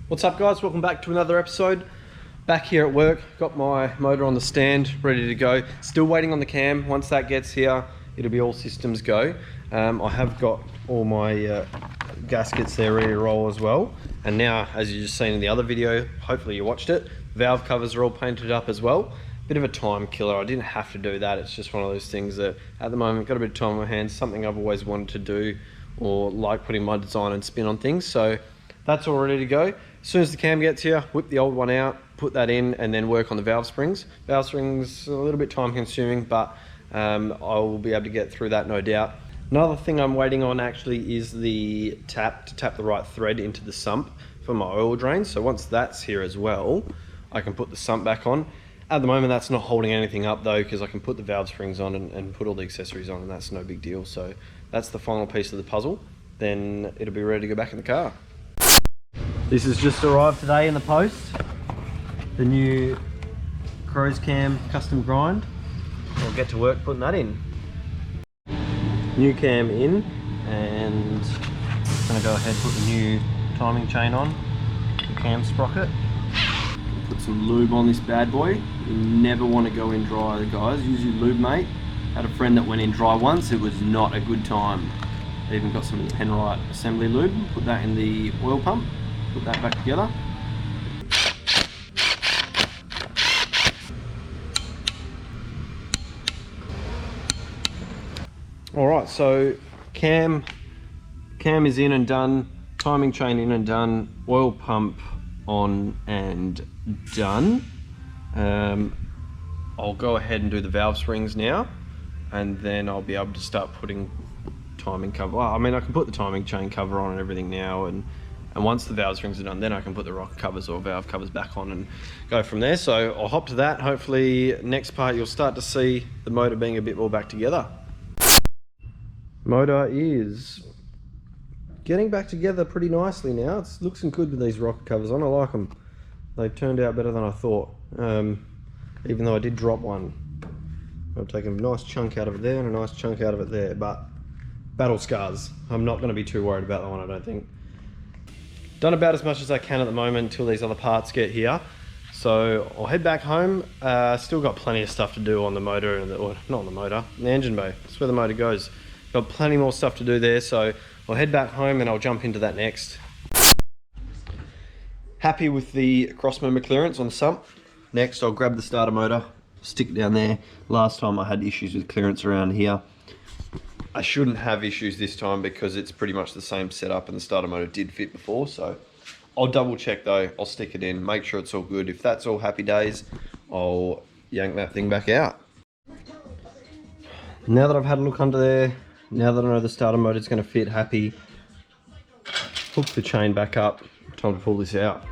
What's up guys, welcome back to another episode. Back here at work, got my motor on the stand, ready to go. Still waiting on the cam. Once that gets here, it'll be all systems go. I have got all my gaskets there ready to roll as well. And now, as you just seen in the other video, hopefully you watched it, valve covers are all painted up as well. Bit of a time killer, I didn't have to do that. It's just one of those things that at the moment, got a bit of time on my hands, something I've always wanted to do or like putting my design and spin on things. So that's all ready to go. As soon as the cam gets here, whip the old one out, put that in, and then work on the valve springs. Valve springs are a little bit time consuming, but I will be able to get through that, no doubt. Another thing I'm waiting on actually is the tap, to tap the right thread into the sump for my oil drain. So once that's here as well, I can put the sump back on. At the moment, that's not holding anything up though, because I can put the valve springs on and put all the accessories on, and that's no big deal. So that's the final piece of the puzzle. Then it'll be ready to go back in the car. This has just arrived today in the post. The new Crows Cam custom grind. I'll get to work putting that in. New cam in, and I'm gonna go ahead and put the new timing chain on, the cam sprocket. Put some lube on this bad boy. You never want to go in dry, guys. Use your lube, mate. Had a friend that went in dry once. It was not a good time. Even got some of the Penrite assembly lube. Put that in the oil pump. Put that back together. Alright, so cam is in and done, timing chain in and done, oil pump on and done. I'll go ahead and do the valve springs now, and then I'll be able to start putting timing cover. Well, I mean, I can put the timing chain cover on and everything now, and once the valve springs are done, then I can put the rocker covers or valve covers back on and go from there. So I'll hop to that. Hopefully next part you'll start to see the motor being a bit more back together. Motor is getting back together pretty nicely now. It's looking good with these rocker covers on. I like them. They've turned out better than I thought. Even though I did drop one. I've taken a nice chunk out of it there and a nice chunk out of it there, but battle scars. I'm not going to be too worried about that one, I don't think. Done about as much as I can at the moment until these other parts get here. So I'll head back home. Still got plenty of stuff to do on the motor, and or not on the motor, the engine bay. That's where the motor goes. Got plenty more stuff to do there, so I'll head back home and I'll jump into that next. Happy with the cross member clearance on the sump. Next, I'll grab the starter motor, stick it down there. Last time I had issues with clearance around here. I shouldn't have issues this time because it's pretty much the same setup and the starter motor did fit before, so I'll double check though. I'll stick it in, make sure it's all good. If that's all happy days, I'll yank that thing back out. Now that I've had a look under there, now that I know the starter motor is going to fit happy, hook the chain back up, time to pull this out.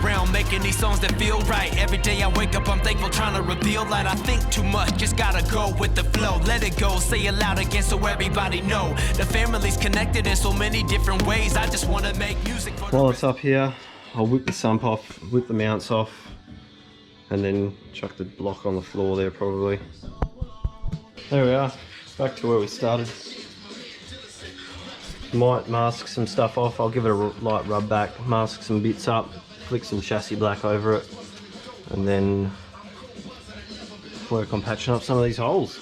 Around making these songs that feel right. Every day I wake up, I'm thankful, trying to reveal that I think too much, just gotta go with the flow. Let it go, say it loud again so everybody know. The family's connected in so many different ways. I just wanna make music for while it's up here, I'll whip the sump off, whip the mounts off, and then chuck the block on the floor there probably. There we are, back to where we started. Might mask some stuff off. I'll give it a light rub back, mask some bits up, flick some chassis black over it, and then work on patching up some of these holes.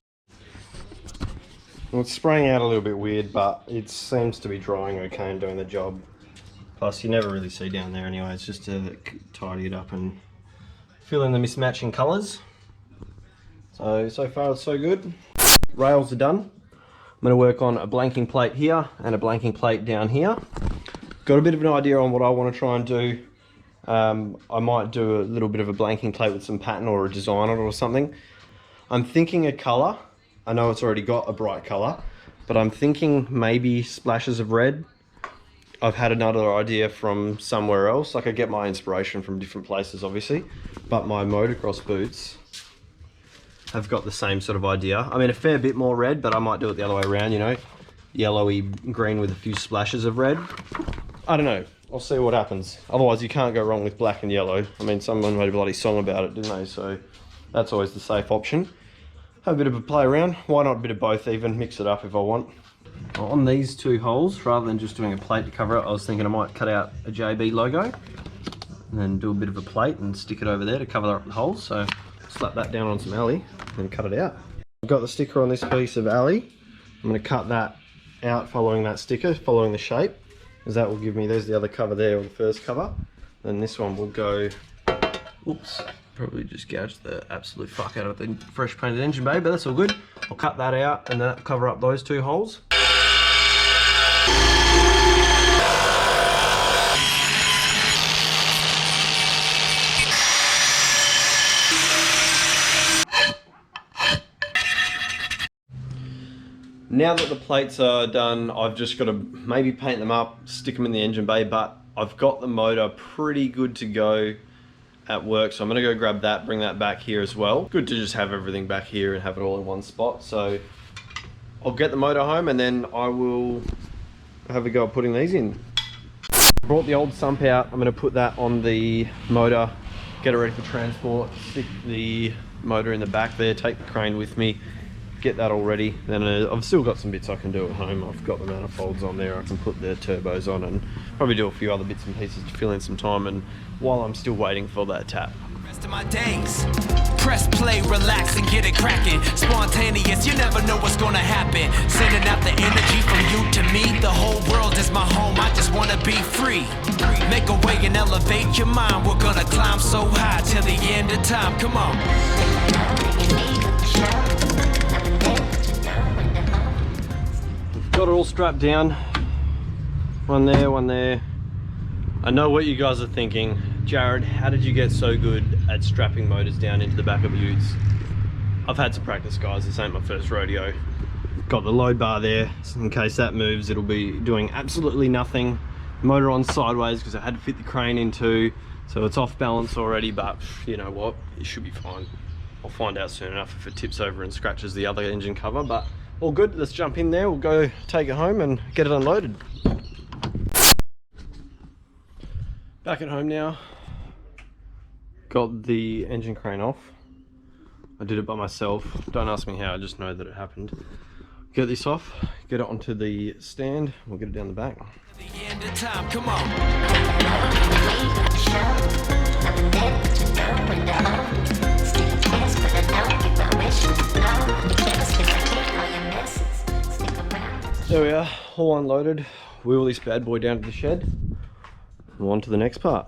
Well, it's spraying out a little bit weird, but it seems to be drying okay and doing the job. Plus, you never really see down there anyway. It's just to tidy it up and fill in the mismatching colours. So far it's so good. Rails are done. I'm going to work on a blanking plate here and a blanking plate down here. Got a bit of an idea on what I want to try and do. I might do a little bit of a blanking plate with some pattern or a design on it or something. I'm thinking a colour. I know it's already got a bright colour, but I'm thinking maybe splashes of red. I've had another idea from somewhere else. Like, I get my inspiration from different places obviously, but my motocross boots have got the same sort of idea. I mean, a fair bit more red, but I might do it the other way around, you know, yellowy green with a few splashes of red. I don't know. I'll see what happens. Otherwise, you can't go wrong with black and yellow. I mean, someone made a bloody song about it, didn't they? So That's always the safe option. Have a bit of a play around. Why not a bit of both even? Mix it up if I want. On these two holes, rather than just doing a plate to cover it, I was thinking I might cut out a JB logo and then do a bit of a plate and stick it over there to cover up the holes. So slap that down on some alley and cut it out. I've got the sticker on this piece of alley. I'm going to cut that out following that sticker, following the shape, because that will give me, there's the other cover there, or the first cover. Then this one will go, oops, probably just gouged the absolute fuck out of the fresh painted engine bay, but that's all good. I'll cut that out and that'll cover up those two holes. Now that the plates are done, I've just got to maybe paint them up, stick them in the engine bay, but I've got the motor pretty good to go at work, so I'm going to go grab that, bring that back here as well. Good to just have everything back here and have it all in one spot. So I'll get the motor home and then I will have a go at putting these in. Brought the old sump out. I'm going to put that on the motor, get it ready for transport, stick the motor in the back there, take the crane with me, get that all ready. Then I've still got some bits I can do at home. I've got the manifolds on there, I can put the turbos on and probably do a few other bits and pieces to fill in some time, and while I'm still waiting for that tap. Rest of my days, press play, relax and get it cracking. Spontaneous, you never know what's gonna happen. Sending out the energy from you to me. The whole world is my home, I just wanna be free. Make a way and elevate your mind. We're gonna climb so high till the end of time. Come on. Got it all strapped down. One there, one there. I know what you guys are thinking. Jared, how did you get so good at strapping motors down into the back of utes? I've had some practice, guys. This ain't my first rodeo. Got the load bar there, so in case that moves, it'll be doing absolutely nothing. Motor on sideways because I had to fit the crane into, so it's off balance already, but you know what? It should be fine. I'll find out soon enough if it tips over and scratches the other engine cover, but all good. Let's jump in there. We'll go take it home and get it unloaded. Back at home now. Got the engine crane off. I did it by myself. Don't ask me how, I just know that it happened. Get this off, get it onto the stand. We'll get it down the back. The end of time, come on. There we are, all unloaded. Wheel this bad boy down to the shed. And on to the next part.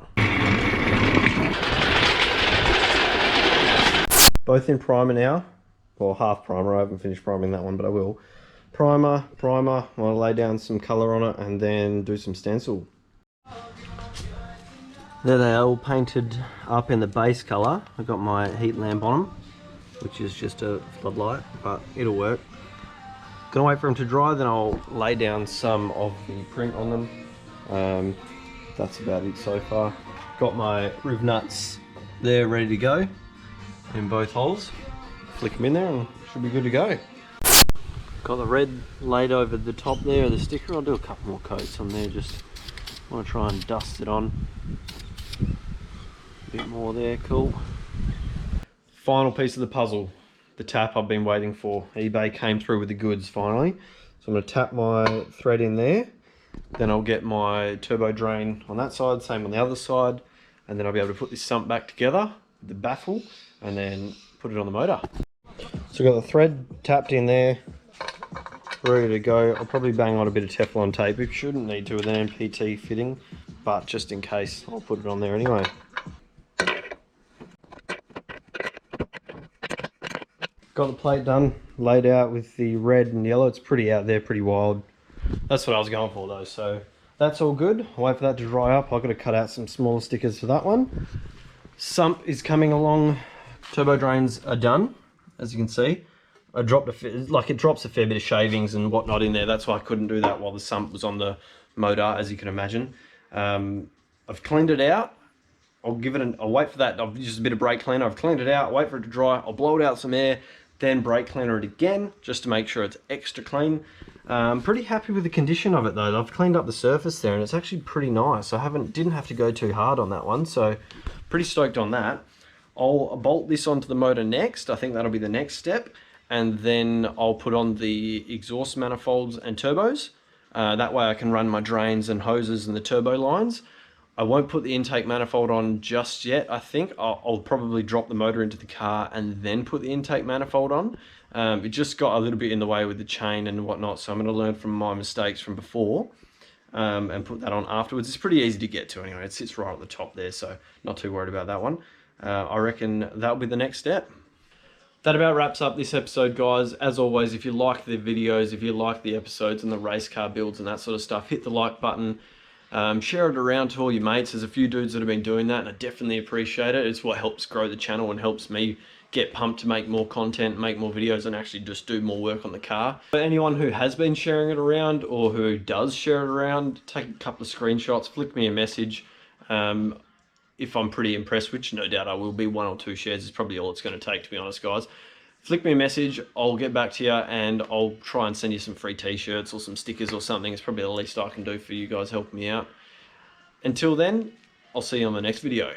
Both in primer now. Well, half primer. I haven't finished priming that one, but I will. Primer. I want to lay down some colour on it and then do some stencil. There they are, all painted up in the base colour. I've got my heat lamp on them, which is just a floodlight, but it'll work. Gonna wait for them to dry, then I'll lay down some of the print on them. That's about it so far. Got my riv nuts there ready to go in both holes. Flick them in there and should be good to go. Got the red laid over the top there of the sticker. I'll do a couple more coats on there, just want to try and dust it on. A bit more there, cool. Final piece of the puzzle. The tap I've been waiting for. eBay came through with the goods finally. So I'm going to tap my thread in there. Then I'll get my turbo drain on that side, same on the other side. And then I'll be able to put this sump back together with the baffle and then put it on the motor. So I've got the thread tapped in there, ready to go. I'll probably bang on a bit of Teflon tape. You shouldn't need to with an NPT fitting, but just in case, I'll put it on there anyway. Got the plate done, laid out with the red and yellow. It's pretty out there, pretty wild. That's what I was going for though, so that's all good. I'll wait for that to dry up. I've got to cut out some smaller stickers for that one. Sump is coming along. Turbo drains are done, as you can see. I dropped it drops a fair bit of shavings and whatnot in there. That's why I couldn't do that while the sump was on the motor, as you can imagine. I've cleaned it out. I'll wait for that. I've used a bit of brake cleaner. I've cleaned it out, wait for it to dry. I'll blow it out some air, then brake cleaner it again, just to make sure it's extra clean. Pretty happy with the condition of it though. I've cleaned up the surface there and it's actually pretty nice. I didn't have to go too hard on that one, so pretty stoked on that. I'll bolt this onto the motor next. I think that'll be the next step. And then I'll put on the exhaust manifolds and turbos. That way I can run my drains and hoses and the turbo lines. I won't put the intake manifold on just yet. I think I'll probably drop the motor into the car and then put the intake manifold on. It just got a little bit in the way with the chain and whatnot, so I'm going to learn from my mistakes from before and put that on afterwards. It's pretty easy to get to anyway. It sits right at the top there, so not too worried about that one. I reckon that'll be the next step. That about wraps up this episode, guys. As always, if you like the videos, if you like the episodes and the race car builds and that sort of stuff, hit the like button. Share it around to all your mates. There's a few dudes that have been doing that, and I definitely appreciate it. It's what helps grow the channel and helps me get pumped to make more content, make more videos, and actually just do more work on the car. But anyone who has been sharing it around or who does share it around, take a couple of screenshots, flick me a message. If I'm pretty impressed, which no doubt I will be, 1 or 2 shares is probably all it's going to take, to be honest, guys. Flick me a message, I'll get back to you, and I'll try and send you some free t-shirts or some stickers or something. It's probably the least I can do for you guys helping me out. Until then, I'll see you on the next video.